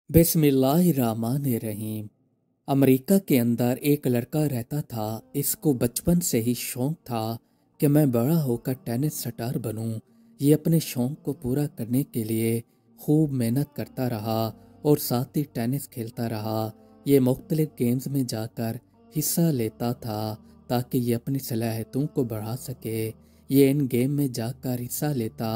बिस्मिल्लाहिर्रहमानिर्रहीम। अमेरिका के अंदर एक लड़का रहता था। इसको बचपन से ही शौक था कि मैं बड़ा होकर टेनिस स्टार बनूं। ये अपने शौक को पूरा करने के लिए खूब मेहनत करता रहा और साथ ही टेनिस खेलता रहा। ये मुख्तलिफ गेम्स में जाकर हिस्सा लेता था ताकि ये अपनी सलाहियतों को बढ़ा सके। ये इन गेम में जाकर हिस्सा लेता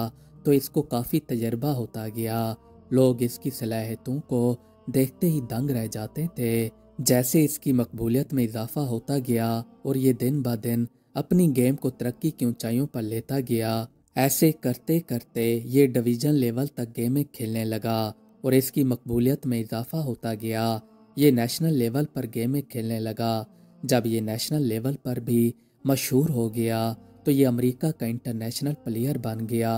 तो इसको काफ़ी तजर्बा होता गया। लोग इसकी सलाहियतों को देखते ही दंग रह जाते थे। जैसे इसकी मकबूलियत में इजाफा होता गया और ये दिन ब दिन अपनी गेम को तरक्की की ऊंचाइयों पर लेता गया। ऐसे करते करते ये डिवीजन लेवल तक गेमें खेलने लगा और इसकी मकबूलियत में इजाफा होता गया। ये नेशनल लेवल पर गेमें खेलने लगा। जब ये नेशनल लेवल पर भी मशहूर हो गया तो ये अमेरिका का इंटरनेशनल प्लेयर बन गया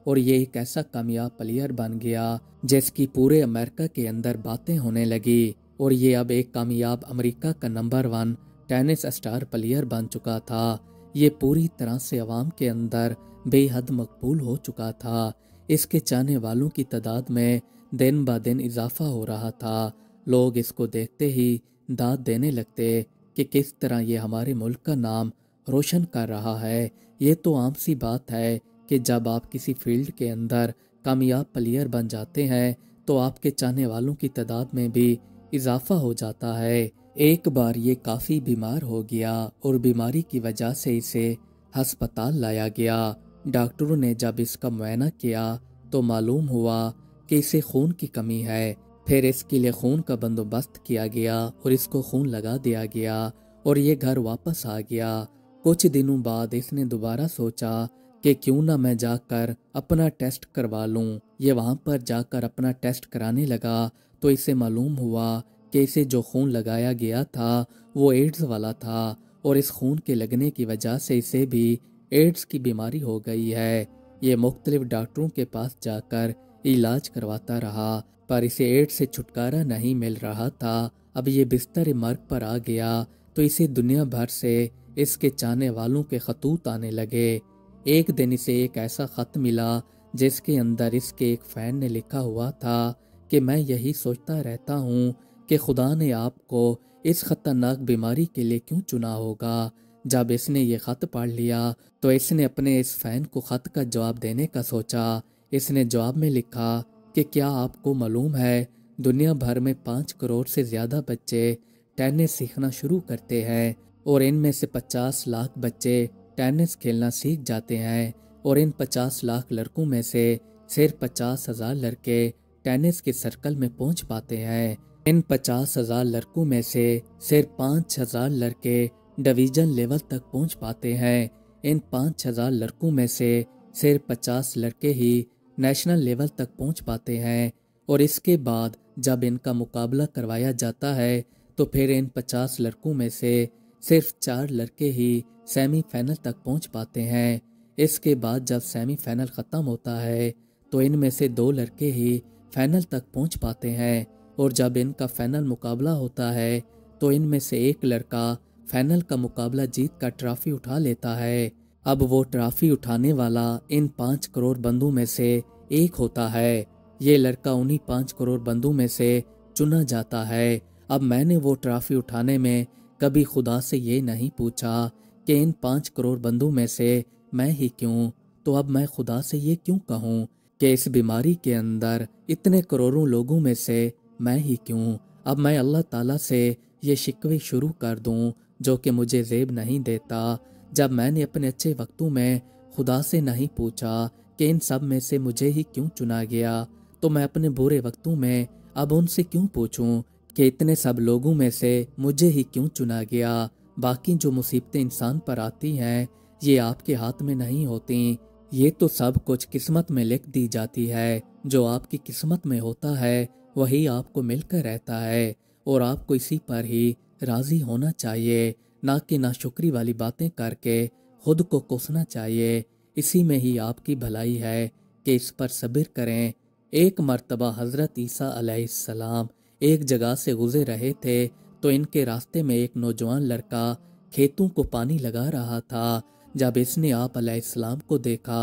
और ये एक ऐसा कामयाब प्लेयर बन गया जिसकी पूरे अमेरिका के अंदर बातें होने लगी और ये अब एक कामयाब अमेरिका का नंबर 1 टेनिस स्टार प्लेयर बन चुका था। ये पूरी तरह से अवाम के अंदर बेहद मकबूल हो चुका था। इसके चाहने वालों की तादाद में दिन ब दिन इजाफा हो रहा था। लोग इसको देखते ही दाद देने लगते कि किस तरह ये हमारे मुल्क का नाम रोशन कर रहा है। ये तो आम सी बात है कि जब आप किसी फील्ड के अंदर कामयाब प्लेयर बन जाते हैं तो आपके चाहने वालों की तादाद में भी इजाफा हो जाता है। एक बार ये काफ़ी बीमार हो गया और बीमारी की वजह से इसे हस्पताल लाया गया। डॉक्टरों ने जब इसका मुआयना किया तो मालूम हुआ कि इसे खून की कमी है। फिर इसके लिए खून का बंदोबस्त किया गया और इसको खून लगा दिया गया और ये घर वापस आ गया। कुछ दिनों बाद इसने दोबारा सोचा कि क्यों ना मैं जाकर अपना टेस्ट करवा लूं। ये वहां पर जाकर अपना टेस्ट कराने लगा तो इसे मालूम हुआ कि इसे जो खून लगाया गया था वो एड्स वाला था और इस खून के लगने की वजह से इसे भी एड्स की बीमारी हो गई है। ये मुख्तलिफ डॉक्टरों के पास जाकर इलाज करवाता रहा पर इसे एड्स से छुटकारा नहीं मिल रहा था। अब ये बिस्तर मर्ग पर आ गया तो इसे दुनिया भर से इसके चाहने वालों के खतूत आने लगे। एक दिन इसे एक ऐसा खत मिला जिसके अंदर इसके एक फैन ने लिखा हुआ था कि मैं यही सोचता रहता हूँ कि खुदा ने आपको इस खतरनाक बीमारी के लिए क्यों चुना होगा। जब इसने ये खत पढ़ लिया तो इसने अपने इस फैन को खत का जवाब देने का सोचा। इसने जवाब में लिखा कि क्या आपको मालूम है दुनिया भर में 5 करोड़ से ज़्यादा बच्चे टेनिस सीखना शुरू करते हैं और इनमें से 50 लाख बच्चे टेनिस खेलना सीख जाते हैं और इन 50 लाख लड़कों में से सिर्फ 50,000 लड़के टेनिस के सर्कल में पहुंच पाते हैं। इन 50,000 लड़कों में से सिर्फ 5,000 लड़के डिवीजन लेवल तक पहुंच पाते हैं। इन 5,000 लड़कों में से सिर्फ 50 लड़के ही नेशनल लेवल तक पहुंच पाते हैं और इसके बाद जब इनका मुकाबला करवाया जाता है तो फिर इन 50 लड़कों में से सिर्फ 4 लड़के ही सेमीफाइनल तक पहुंच पाते हैं। इसके बाद जब सेमीफाइनल ख़त्म होता है तो इनमें से 2 लड़के ही फाइनल तक पहुंच पाते हैं और जब इनका फाइनल मुकाबला होता है तो इनमें से एक लड़का फाइनल का मुकाबला जीत कर ट्रॉफी उठा लेता है। अब वो ट्रॉफी उठाने वाला इन 5 करोड़ बंदों में से एक होता है। ये लड़का उन्हीं 5 करोड़ बंदों में से चुना जाता है। अब मैंने वो ट्रॉफी उठाने में कभी खुदा से ये नहीं पूछा कि इन 5 करोड़ बंदों में से मैं ही क्यों, तो अब मैं खुदा से ये क्यों कहूँ कि इस बीमारी के अंदर इतने करोड़ों लोगों में से मैं ही क्यों। अब मैं अल्लाह ताला से ये शिकवे शुरू कर दूँ जो कि मुझे ज़ेब नहीं देता। जब मैंने अपने अच्छे वक्तों में खुदा से नहीं पूछा कि इन सब में से मुझे ही क्यों चुना गया तो मैं अपने बुरे वक्तों में अब उनसे क्यों पूछूं कि इतने सब लोगों में से मुझे ही क्यों चुना गया। बाकी जो मुसीबतें इंसान पर आती हैं ये आपके हाथ में नहीं होती। ये तो सब कुछ किस्मत में लिख दी जाती है। जो आपकी किस्मत में होता है वही आपको मिलकर रहता है और आपको इसी पर ही राजी होना चाहिए, ना कि नाशुक्री वाली बातें करके खुद को कोसना चाहिए। इसी में ही आपकी भलाई है कि इस पर सब्र करें। एक मर्तबा हज़रत ईसा अलैहिस्सलाम एक जगह से गुजर रहे थे तो इनके रास्ते में एक नौजवान लड़का खेतों को पानी लगा रहा था। जब इसने आप अलैहिस्सलाम को देखा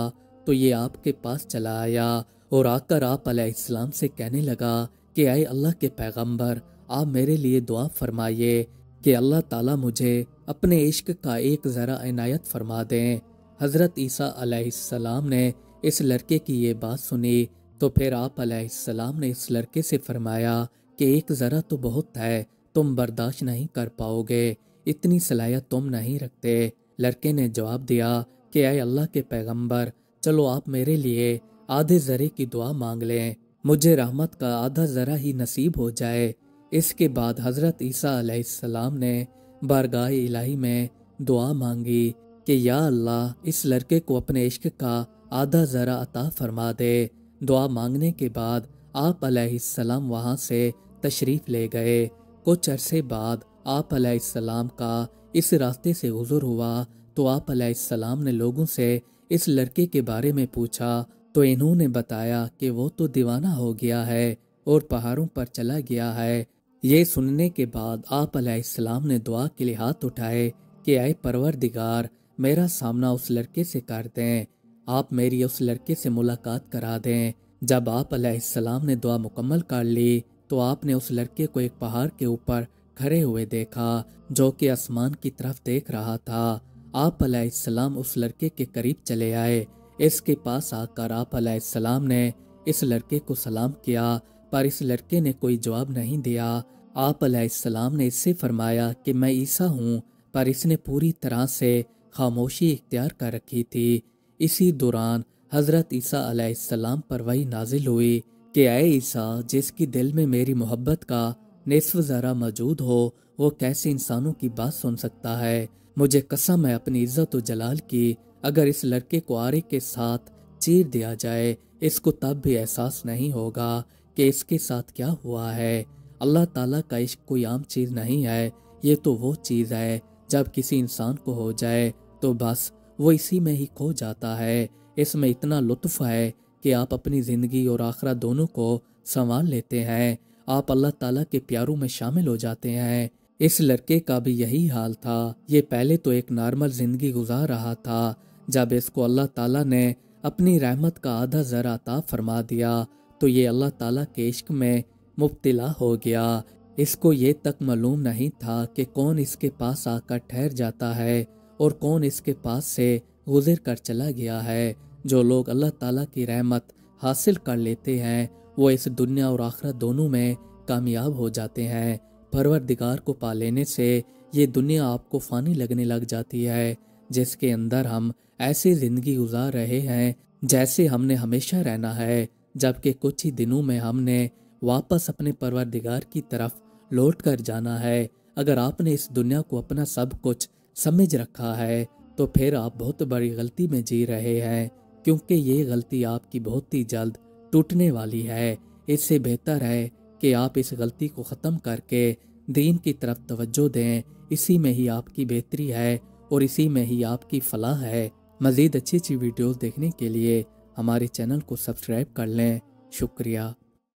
तो ये आपके पास चला आया और आकर आप अलैहिस्सलाम से कहने लगा کہ اے اللہ کے پیغمبر، آپ میرے لیے دعا فرمائیے کہ اللہ تعالیٰ مجھے اپنے عشق کا ایک ذرا عنایت فرما دیں۔ حضرت عیسیٰ علیہ السلام نے اس لڑکے کی یہ بات سنی تو پھر آپ علیہ السلام نے اس لڑکے سے فرمایا کہ ایک ذرا تو بہت ہے، تم برداشت نہیں کر پاؤ گے، اتنی صلاحیت تم نہیں رکھتے۔ لڑکے نے جواب دیا کہ اے اللہ کے پیغمبر، چلو آپ میرے لیے آدھے ذرے کی دعا مانگ لیں، مجھے رحمت کا آدھا ذرا ہی نصیب ہو جائے۔ اس کے بعد حضرت عیسیٰ علیہ السلام نے بارگاہ الہی میں دعا مانگی کہ یا اللہ اس لڑکے کو اپنے عشق کا آدھا ذرا عطا فرما دے۔ دعا مانگنے کے بعد آپ علیہ السلام وہاں سے تشریف لے گئے۔ کچھ عرصے بعد آپ علیہ السلام کا اس راستے سے گزر ہوا تو آپ علیہ السلام نے لوگوں سے اس لڑکے کے بارے میں پوچھا تو انہوں نے بتایا کہ وہ تو دیوانہ ہو گیا ہے اور پہاڑوں پر چلا گیا ہے۔ یہ سننے کے بعد آپ علیہ السلام نے دعا کے لیے ہاتھ اٹھائے کہ اے پروردگار، میرا سامنا اس لڑکے سے کر دیں، آپ میری اس لڑکے سے ملاقات کرا دیں۔ جب آپ علیہ السلام نے دعا مکمل کر لی تو آپ نے اس لڑکے کو ایک پہاڑ کے اوپر کھڑے ہوئے دیکھا جو کہ آسمان کی طرف دیکھ رہا تھا۔ آپ علیہ السلام اس لڑکے کے قریب چلے آئے۔ اس کے پاس آ کر آپ علیہ السلام نے اس لڑکے کو سلام کیا، پر اس لڑکے نے کوئی جواب نہیں دیا۔ آپ علیہ السلام نے اس سے فرمایا کہ میں عیسیٰ ہوں، پر اس نے پوری طرح سے خاموشی اختیار کر رکھی تھی۔ اسی دوران حضرت عیسیٰ علیہ السلام پر وحی نازل ہوئی کہ اے عیسیٰ، جس کی دل میں میری محبت کا نصف ذرا موجود ہو وہ کیسے انسانوں کی بات سن سکتا ہے؟ مجھے قسم ہے اپنی عزت و جلال کی، اگر اس لڑکے کو آرے کے ساتھ چیر دیا جائے اس کو تب بھی احساس نہیں ہوگا کہ اس کے ساتھ کیا ہوا ہے۔ اللہ تعالیٰ کا عشق کوئی عام چیز نہیں ہے، یہ تو وہ چیز ہے جب کسی انسان کو ہو جائے تو بس وہ اسی میں ہی کھو جاتا ہے۔ اس میں اتنا لطف ہے کہ آپ اپنی زندگی اور آخرت دونوں کو سنوار لیتے ہیں، آپ اللہ تعالیٰ کے پیاروں میں شامل ہو جاتے ہیں۔ اس لڑکے کا بھی یہی حال تھا۔ یہ پہلے تو ایک نارمل زندگی گزار رہا تھا، جب اس کو اللہ تعالیٰ نے اپنی رحمت کا آدھا ذرا عطا فرما دیا تو یہ اللہ تعالیٰ کے عشق میں مبتلا ہو گیا۔ اس کو یہ تک معلوم نہیں تھا کہ کون اس کے پاس آ کر ٹھہر جاتا ہے اور کون اس کے پاس سے گزر کر چلا گیا ہے۔ جو لوگ اللہ تعالیٰ کی رحمت حاصل کر لیتے ہیں وہ اس دنیا اور آخرت دونوں میں کامیاب ہو جاتے ہیں۔ پروردگار کو پا لینے سے یہ دنیا آپ کو فانی لگنے لگ جاتی ہے، جس کے اندر ہم ایسی زندگی گزار رہے ہیں جیسے ہم نے ہمیشہ رہنا ہے، جبکہ کچھ ہی دنوں میں ہم نے واپس اپنے پروردگار کی طرف لوٹ کر جانا ہے۔ اگر آپ نے اس دنیا کو اپنا سب کچھ سمجھ رکھا ہے تو پھر آپ بہت بڑی غلطی میں جی رہے ہیں، کیونکہ یہ غلطی آپ کی بہت ہی جلد ٹوٹنے والی ہے۔ اس سے بہتر ہے کہ آپ اس غلطی کو ختم کر کے دین کی طرف توجہ دیں، اسی میں ہی آپ کی بہتری ہے اور اسی میں ہی آپ کی فلاح ہے۔ مزید اچھی ویڈیوز دیکھنے کے لیے ہمارے چینل کو سبسکرائب کر لیں۔ شکریہ۔